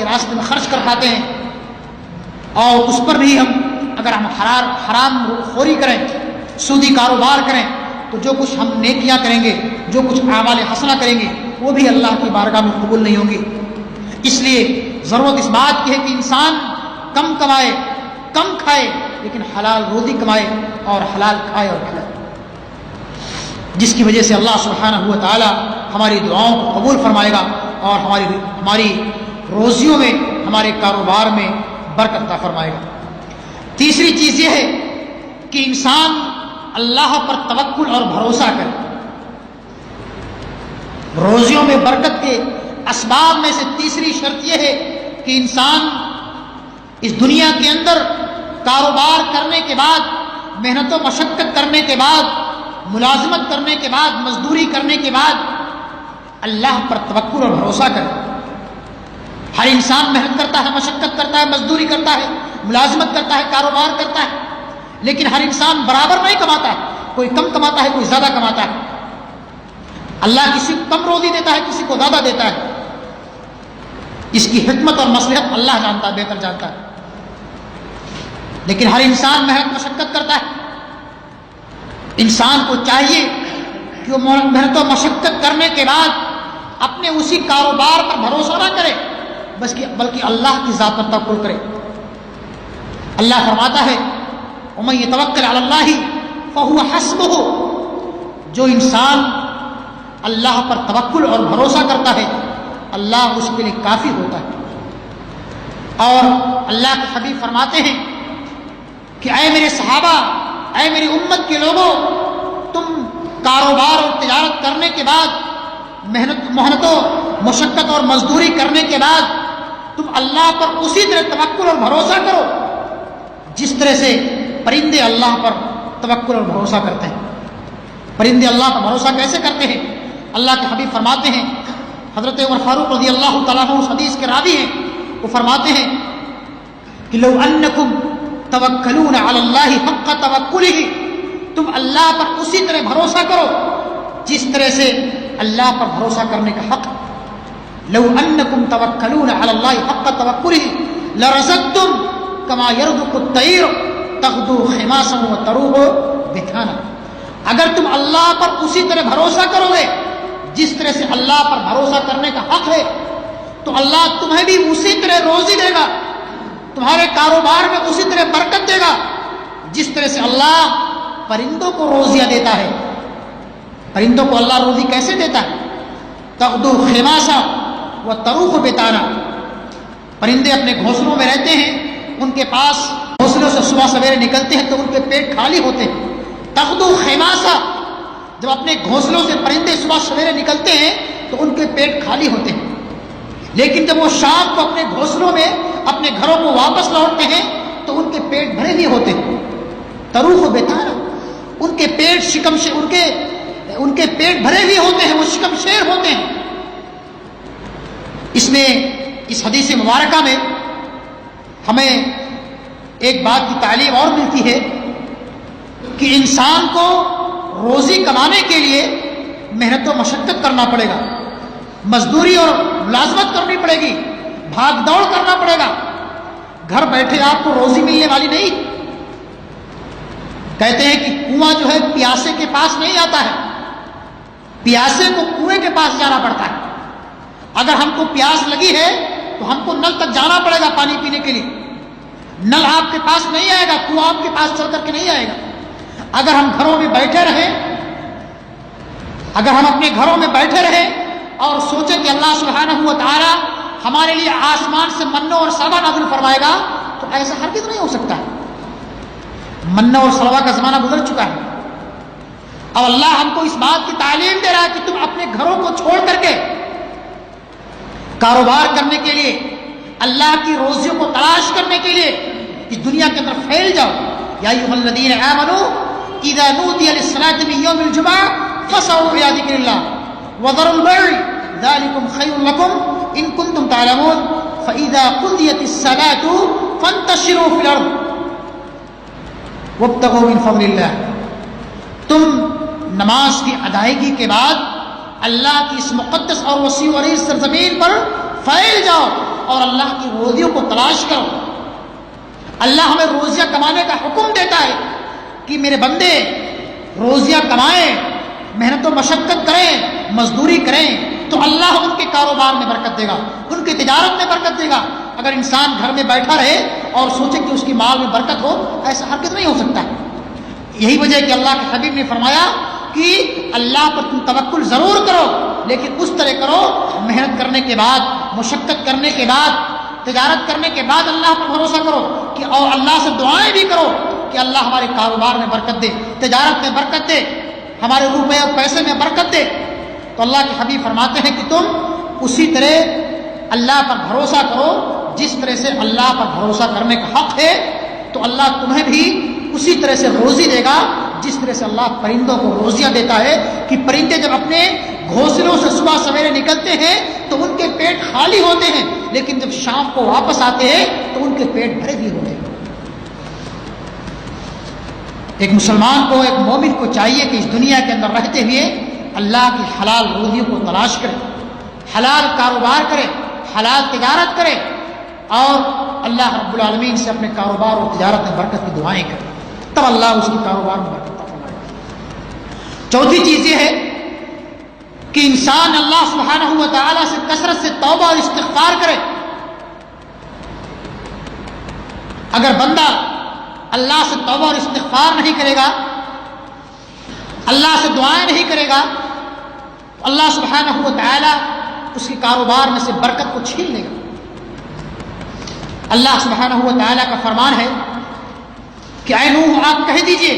کے راستے میں خرچ کر پاتے ہیں، اور اس پر بھی اگر ہم حرام خوری کریں، سودی کاروبار کریں، تو جو کچھ ہم نیکیاں کریں گے، جو کچھ اعمال حسنہ کریں گے، وہ بھی اللہ کی بارگاہ میں قبول نہیں ہوں گی۔ اس لیے ضرورت اس بات کی ہے کہ انسان کم کمائے، کم کھائے، لیکن حلال روزی کمائے اور حلال کھائے اور کھلائے، جس کی وجہ سے اللہ سبحانہ و تعالی ہماری دعاؤں کو قبول فرمائے گا اور ہماری روزیوں میں، ہمارے کاروبار میں برکت عطا فرمائے گا۔ تیسری چیز یہ ہے کہ انسان اللہ پر توکل اور بھروسہ کرے۔ روزیوں میں برکت کے اسباب میں سے تیسری شرط یہ ہے کہ انسان اس دنیا کے اندر کاروبار کرنے کے بعد، محنت و مشقت کرنے کے بعد، ملازمت کرنے کے بعد، مزدوری کرنے کے بعد اللہ پر توکل اور بھروسہ کرے۔ ہر انسان محنت کرتا ہے، مشقت کرتا ہے، مزدوری کرتا ہے، ملازمت کرتا ہے، کاروبار کرتا ہے، لیکن ہر انسان برابر نہیں کماتا ہے، کوئی کم کماتا ہے، کوئی زیادہ کماتا ہے۔ اللہ کسی کو کم روزی دیتا ہے، کسی کو زیادہ دیتا ہے، اس کی حکمت اور مصلحت اللہ جانتا ہے، بہتر جانتا ہے۔ لیکن ہر انسان محنت مشقت کرتا ہے۔ انسان کو چاہیے کہ وہ محنت و مشقت کرنے کے بعد اپنے اسی کاروبار پر بھروسہ نہ کرے، بلکہ اللہ کی ذات پر توکل کرے۔ اللہ فرماتا ہے وَمَن يَتَوَكَّلْ عَلَى اللَّهِ فَهُوَ حَسْبُهُ، جو انسان اللہ پر توکل اور بھروسہ کرتا ہے اللہ اس کے لیے کافی ہوتا ہے۔ اور اللہ کے حبیب فرماتے ہیں کہ اے میرے صحابہ، اے میری امت کے لوگوں، تم کاروبار اور تجارت کرنے کے بعد، محنت و مشقت اور مزدوری کرنے کے بعد تم اللہ پر اسی طرح توکل اور بھروسہ کرو جس طرح سے پرندے اللہ پر توکل اور بھروسہ کرتے ہیں۔ پرندے اللہ پر بھروسہ کیسے کرتے ہیں؟ اللہ کے حبیب فرماتے ہیں، حضرت عمر فاروق رضی اللہ تعالیٰ عنہ اس حدیث کے راوی ہیں، وہ فرماتے ہیں کہ لو انکم توکلون علی اللہ حق توکلہ، تم اللہ پر اسی طرح بھروسہ کرو جس طرح سے اللہ پر بھروسہ کرنے کا حق۔ لو انکم توکلون علی اللہ حق توکلہ لرزقتم کما یرزق الطیر تغدو خماسا وتروح بطانا، اگر تم اللہ پر اسی طرح بھروسہ کرو گے جس طرح سے اللہ پر بھروسہ کرنے کا حق ہے، تو اللہ تمہیں بھی اسی طرح روزی دے گا، تمہارے کاروبار میں اسی طرح برکت دے گا جس طرح سے اللہ پرندوں کو روزیاں دیتا ہے۔ پرندوں کو اللہ روزی کیسے دیتا ہے؟ تغدو خماسا وتروح بطانا، پرندے اپنے گھونسلوں میں رہتے ہیں، ان کے پاس گھونسلوں سے صبح سویرے نکلتے ہیں تو ان کے پیٹ خالی ہوتے ہیں۔ تغدو خماسا، جب اپنے گھونسلوں سے پرندے صبح سویرے نکلتے ہیں تو ان کے پیٹ خالی ہوتے ہیں، لیکن جب وہ شام کو اپنے گھونسلوں میں اپنے گھروں کو واپس لوٹتے ہیں تو ان کے پیٹ بھرے ہوئے ہوتے ہیں۔ تروح بطانا، ان کے پیٹ شکم سے ان کے پیٹ بھرے ہوئے ہوتے ہیں، وہ شکم شیر ہوتے ہیں۔ اس میں اس حدیث مبارکہ میں ہمیں ایک بات کی تعلیم اور ملتی ہے کہ انسان کو روزی کمانے کے لیے محنت و مشقت کرنا پڑے گا، مزدوری اور ملازمت کرنی پڑے گی، بھاگ دوڑ کرنا پڑے گا۔ گھر بیٹھے آپ کو روزی ملنے والی نہیں۔ کہتے ہیں کہ کنواں جو ہے پیاسے کے پاس نہیں آتا ہے، پیاسے کو کنویں کے پاس جانا پڑتا ہے۔ اگر ہم کو پیاس لگی ہے تو ہم کو نل تک جانا پڑے گا پانی پینے کے لیے۔ نل آپ کے پاس نہیں آئے گا، کنواں آپ کے پاس چل کر کے نہیں آئے گا۔ اگر ہم گھروں میں بیٹھے رہیں، اگر ہم اپنے گھروں میں بیٹھے رہیں اور سوچیں کہ اللہ سبحانہ و تعالی ہمارے لیے آسمان سے منو اور سلوہ نازل فرمائے گا، تو ایسا ہرگز نہیں ہو سکتا ہے۔ منو اور سلوہ کا زمانہ گزر چکا ہے۔ اب اللہ ہم کو اس بات کی تعلیم دے رہا ہے کہ تم اپنے گھروں کو چھوڑ کر کے کاروبار کرنے کے لیے، اللہ کی روزیوں کو تلاش کرنے کے لیے اس دنیا کے اندر پھیل جاؤ۔ یا ایھا الذین آمنوا اذا نودی للصلاۃ من یوم الجمعہ فاسعوا الی ذکر اللہ وذروا البیع ذلکم خیر لکم ان کنتم تعلمون فاذا قضیت الصلاۃ فانتشروا فی الارض وابتغوا من فضل اللہ، تم نماز کی ادائیگی کے بعد اللہ کی اس مقدس اور وسیع و عریض سرزمین پر پھیل جاؤ اور اللہ کی روزیوں کو تلاش کرو. اللہ ہمیں روزیاں کمانے کا حکم دیتا ہے کہ میرے بندے روزیاں کمائیں، محنت و مشقت کریں، مزدوری کریں، تو اللہ ان کے کاروبار میں برکت دے گا، ان کی تجارت میں برکت دے گا. اگر انسان گھر میں بیٹھا رہے اور سوچے کہ اس کی مال میں برکت ہو، ایسا ہرگز نہیں ہو سکتا. یہی وجہ ہے کہ اللہ کے حبیب نے فرمایا کہ اللہ پر تم توکل ضرور کرو، لیکن اس طرح کرو محنت کرنے کے بعد، مشقت کرنے کے بعد، تجارت کرنے کے بعد اللہ پر بھروسہ کرو کہ اور اللہ سے دعائیں بھی کرو کہ اللہ ہمارے کاروبار میں برکت دے، تجارت میں برکت دے، ہمارے روپے اور پیسے میں برکت دے. تو اللہ کے حبیب فرماتے ہیں کہ تم اسی طرح اللہ پر بھروسہ کرو جس طرح سے اللہ پر بھروسہ کرنے کا حق ہے، تو اللہ تمہیں بھی اسی طرح سے روزی دے گا جس طرح سے اللہ پرندوں کو روزیاں دیتا ہے. کہ پرندے جب اپنے گھونسلوں سے صبح سویرے نکلتے ہیں تو ان کے پیٹ خالی ہوتے ہیں، لیکن جب شام کو واپس آتے ہیں تو ان کے پیٹ بھرے بھی ہوتے ہیں. ایک مسلمان کو، ایک مومن کو چاہیے کہ اس دنیا کے اندر رہتے ہوئے اللہ کی حلال روزیوں کو تلاش کرے، حلال کاروبار کرے، حلال تجارت کرے، اور اللہ رب العالمین سے اپنے کاروبار اور تجارت میں برکت کی دعائیں کرے، تب اللہ اس کے کاروبار میں برکت عطا فرمائے گا. چوتھی چیز یہ ہے کہ انسان اللہ سبحانہ و تعالی سے کثرت سے توبہ اور استغفار کرے. اگر بندہ اللہ سے توبہ اور استغفار نہیں کرے گا، اللہ سے دعائیں نہیں کرے گا، تو اللہ سبحانہ و تعالی اس کے کاروبار میں سے برکت کو چھین لے گا. اللہ سبحانہ و تعالی کا فرمان ہے کہ اے نوح آپ کہہ دیجئے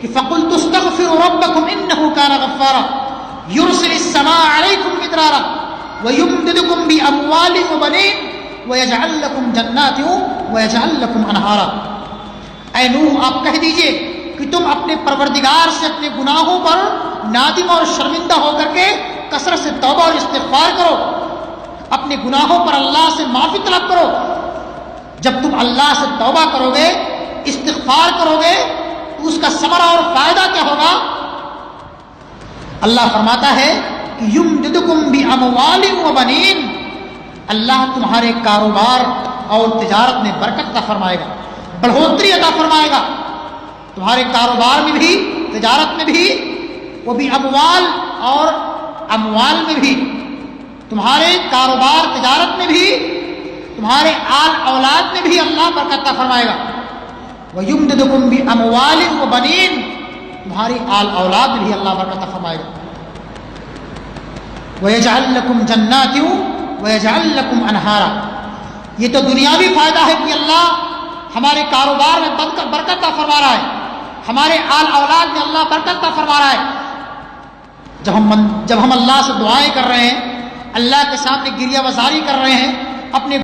کہ فَقُلْتُ اسْتَغْفِرُوا رَبَّكُمْ إِنَّهُ كَانَ غَفَّارًا يُرْسِلِ السَّمَاءَ عَلَيْكُمْ مِدْرَارًا وَيُمْدِدْكُمْ بِأَمْوَالٍ وَبَنِينَ وَيَجْعَلْ لَكُمْ جَنَّاتٍ وَيَجْعَلْ لَكُمْ أَنْهَارًا. اے نوح آپ کہہ دیجئے کہ تم اپنے پروردگار سے اپنے گناہوں پر نادم اور شرمندہ ہو کر کے کثرت سے توبہ اور استغفار کرو، اپنے گناہوں پر اللہ سے معافی طلب کرو. جب تم اللہ سے توبہ کرو گے، استغفار کرو گے، تو اس کا ثمرہ اور فائدہ کیا ہوگا؟ اللہ فرماتا ہے کہ یمددکم باموال وبنین، اللہ تمہارے کاروبار اور تجارت میں برکت عطا فرمائے گا، بڑھوتری عطا فرمائے گا. تمہارے کاروبار میں بھی، تجارت میں بھی، وہ بھی اموال اور اموال میں بھی، تمہارے کاروبار تجارت میں بھی، تمہارے آل اولاد میں بھی اللہ برکت عطا فرمائے گا. وَيُمْدِدُكُمْ بِأَمْوَالٍ وَبَنِينَ، تمہاری آل اولاد میں بھی اللہ برکت عطا فرمائے گا. وَيَجْعَلْ لَكُمْ جَنَّاتٍ وَيَجْعَلْ لَكُمْ أَنْهَارًا. یہ تو دنیاوی فائدہ ہے کہ اللہ ہمارے کاروبار میں برکت عطا فرما رہا ہے، ہمارے آل اولاد میں اللہ برکت عطا فرما رہا ہے. جب ہم اللہ سے دعائیں کر رہے ہیں، اللہ کے سامنے گریہ وزاری کر رہے ہیں، اپنے